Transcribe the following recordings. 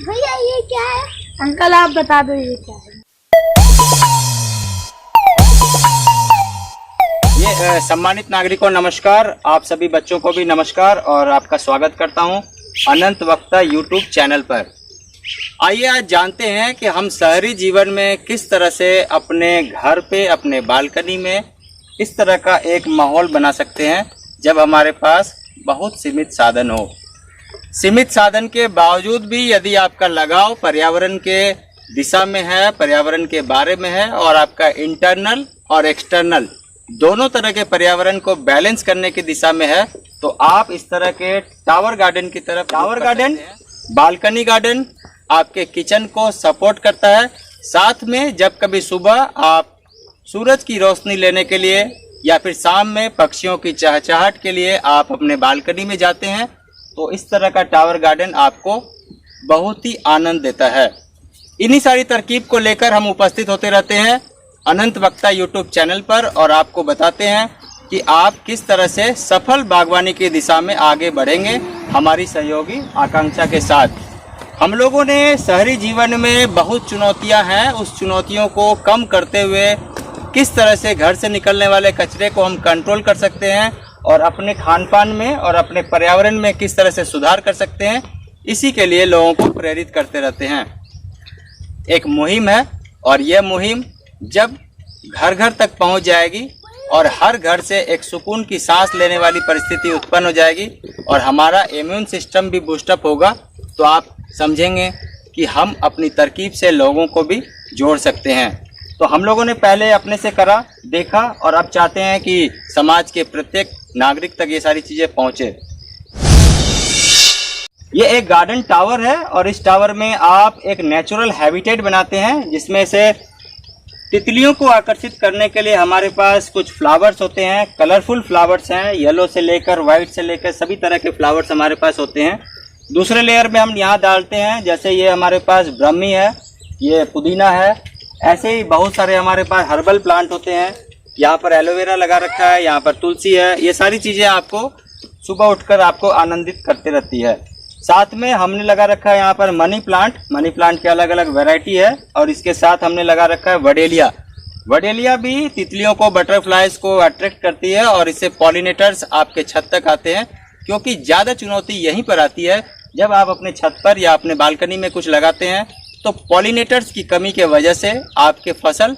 भैया ये क्या है? अंकल आप बता दो ये क्या है? ये सम्मानित नागरिकों नमस्कार, आप सभी बच्चों को भी नमस्कार और आपका स्वागत करता हूं अनंत वक्ता यूट्यूब चैनल पर। आइए आज जानते हैं कि हम शहरी जीवन में किस तरह से अपने घर पे अपने बालकनी में इस तरह का एक माहौल बना सकते हैं जब हमारे पास बहुत सीमित साधन हो। सीमित साधन के बावजूद भी यदि आपका लगाव पर्यावरण के दिशा में है, पर्यावरण के बारे में है और आपका इंटरनल और एक्सटर्नल दोनों तरह के पर्यावरण को बैलेंस करने की दिशा में है, तो आप इस तरह के टावर गार्डन की तरफ, टावर गार्डन, बालकनी गार्डन आपके किचन को सपोर्ट करता है। साथ में जब कभी सुबह आप सूरज की रोशनी लेने के लिए या फिर शाम में पक्षियों की चहचहाहट के लिए आप अपने बालकनी में जाते हैं, तो इस तरह का टावर गार्डन आपको बहुत ही आनंद देता है। इन्हीं सारी तरकीब को लेकर हम उपस्थित होते रहते हैं अनंत वक्ता यूट्यूब चैनल पर और आपको बताते हैं कि आप किस तरह से सफल बागवानी की दिशा में आगे बढ़ेंगे हमारी सहयोगी आकांक्षा के साथ। हम लोगों ने शहरी जीवन में बहुत चुनौतियां हैं, उस चुनौतियों को कम करते हुए किस तरह से घर से निकलने वाले कचरे को हम कंट्रोल कर सकते हैं और अपने खान पान में और अपने पर्यावरण में किस तरह से सुधार कर सकते हैं, इसी के लिए लोगों को प्रेरित करते रहते हैं। एक मुहिम है और यह मुहिम जब घर घर तक पहुंच जाएगी और हर घर से एक सुकून की सांस लेने वाली परिस्थिति उत्पन्न हो जाएगी और हमारा इम्यून सिस्टम भी बूस्टअप होगा, तो आप समझेंगे कि हम अपनी तरकीब से लोगों को भी जोड़ सकते हैं। तो हम लोगों ने पहले अपने से करा, देखा और अब चाहते हैं कि समाज के प्रत्येक नागरिक तक ये सारी चीज़ें पहुँचे। ये एक गार्डन टावर है और इस टावर में आप एक नेचुरल हैबिटेट बनाते हैं, जिसमें से तितलियों को आकर्षित करने के लिए हमारे पास कुछ फ्लावर्स होते हैं, कलरफुल फ्लावर्स हैं, येलो से लेकर वाइट से लेकर सभी तरह के फ्लावर्स हमारे पास होते हैं। दूसरे लेयर में हम यहाँ डालते हैं, जैसे ये हमारे पास ब्रह्मी है, ये पुदीना है, ऐसे ही बहुत सारे हमारे पास हर्बल प्लांट होते हैं। यहाँ पर एलोवेरा लगा रखा है, यहाँ पर तुलसी है। ये सारी चीज़ें आपको सुबह उठकर आपको आनंदित करते रहती है। साथ में हमने लगा रखा है यहाँ पर मनी प्लांट के अलग अलग वैरायटी है और इसके साथ हमने लगा रखा है वडेलिया। वडेलिया भी तितलियों को, बटरफ्लाइज को अट्रैक्ट करती है और इससे पॉलिनेटर्स आपके छत तक आते हैं, क्योंकि ज़्यादा चुनौती यहीं पर आती है जब आप अपने छत पर या अपने बालकनी में कुछ लगाते हैं तो पॉलिनेटर्स की कमी के वजह से आपके फसल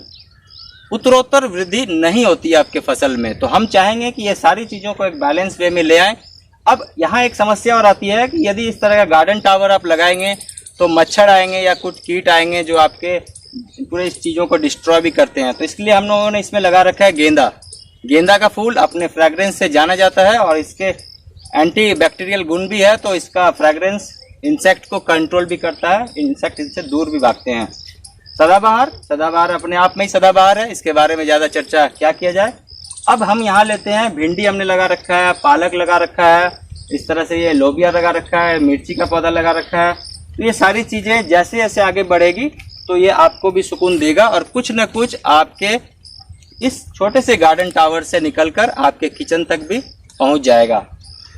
उत्तरोत्तर वृद्धि नहीं होती आपके फसल में। तो हम चाहेंगे कि ये सारी चीज़ों को एक बैलेंस वे में ले आएँ। अब यहाँ एक समस्या और आती है कि यदि इस तरह का गार्डन टावर आप लगाएंगे तो मच्छर आएंगे या कुछ कीट आएंगे जो आपके पूरे इस चीज़ों को डिस्ट्रॉय भी करते हैं। तो इसलिए हम लोगों ने इसमें लगा रखा है गेंदा का फूल अपने फ्रेगरेंस से जाना जाता है और इसके एंटी बैक्टीरियल गुण भी है, तो इसका फ्रेगरेंस इंसेक्ट को कंट्रोल भी करता है, इंसेक्ट इनसे दूर भी भागते हैं। सदाबहार अपने आप में ही सदाबहार है, इसके बारे में ज़्यादा चर्चा क्या किया जाए। अब हम यहाँ लेते हैं भिंडी हमने लगा रखा है, पालक लगा रखा है, इस तरह से ये लोबिया लगा रखा है, मिर्ची का पौधा लगा रखा है। तो ये सारी चीज़ें जैसे जैसे आगे बढ़ेगी तो ये आपको भी सुकून देगा और कुछ न कुछ आपके इस छोटे से गार्डन टावर से निकलकर आपके किचन तक भी पहुँच जाएगा।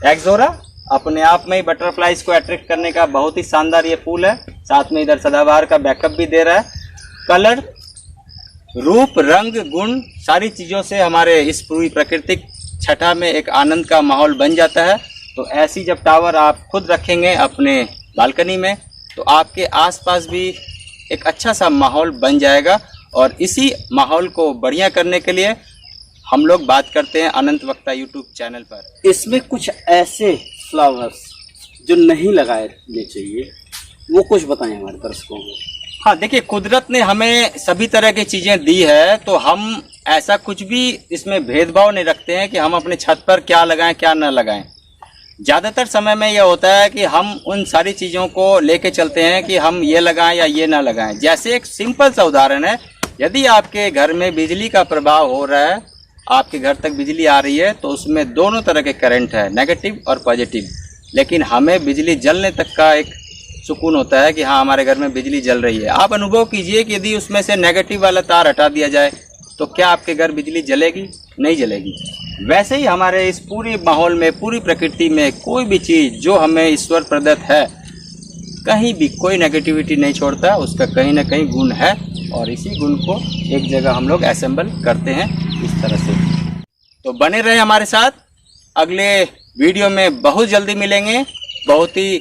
एक्सोरा अपने आप में ही बटरफ्लाइज को अट्रैक्ट करने का बहुत ही शानदार ये फूल है, साथ में इधर सदाबहार का बैकअप भी दे रहा है। कलर, रूप, रंग, गुण सारी चीज़ों से हमारे इस पूरी प्राकृतिक छटा में एक आनंद का माहौल बन जाता है। तो ऐसी जब टावर आप खुद रखेंगे अपने बालकनी में तो आपके आसपास भी एक अच्छा सा माहौल बन जाएगा और इसी माहौल को बढ़िया करने के लिए हम लोग बात करते हैं अनंत वक्ता यूट्यूब चैनल पर। इसमें कुछ ऐसे फ्लावर्स जो नहीं लगाने चाहिए, वो कुछ बताएं हमारे दर्शकों को। हाँ देखिए, कुदरत ने हमें सभी तरह की चीज़ें दी है, तो हम ऐसा कुछ भी इसमें भेदभाव नहीं रखते हैं कि हम अपने छत पर क्या लगाएं क्या ना लगाएं। ज़्यादातर समय में यह होता है कि हम उन सारी चीज़ों को लेके चलते हैं कि हम ये लगाएं या ये ना लगाएं। जैसे एक सिंपल सा उदाहरण है, यदि आपके घर में बिजली का प्रभाव हो रहा है, आपके घर तक बिजली आ रही है, तो उसमें दोनों तरह के करंट है, नेगेटिव और पॉजिटिव। लेकिन हमें बिजली जलने तक का एक सुकून होता है कि हाँ हमारे घर में बिजली जल रही है। आप अनुभव कीजिए कि यदि उसमें से नेगेटिव वाला तार हटा दिया जाए तो क्या आपके घर बिजली जलेगी? नहीं जलेगी। वैसे ही हमारे इस पूरे माहौल में, पूरी प्रकृति में कोई भी चीज़ जो हमें ईश्वर प्रदत्त है, कहीं भी कोई नेगेटिविटी नहीं छोड़ता, उसका कहीं ना कहीं गुण है और इसी गुण को एक जगह हम लोग असेंबल करते हैं इस तरह से। तो बने रहे हमारे साथ, अगले वीडियो में बहुत जल्दी मिलेंगे, बहुत ही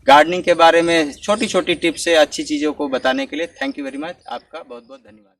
गार्डनिंग के बारे में छोटी छोटी टिप्स से अच्छी चीज़ों को बताने के लिए। थैंक यू वेरी मच, आपका बहुत बहुत धन्यवाद।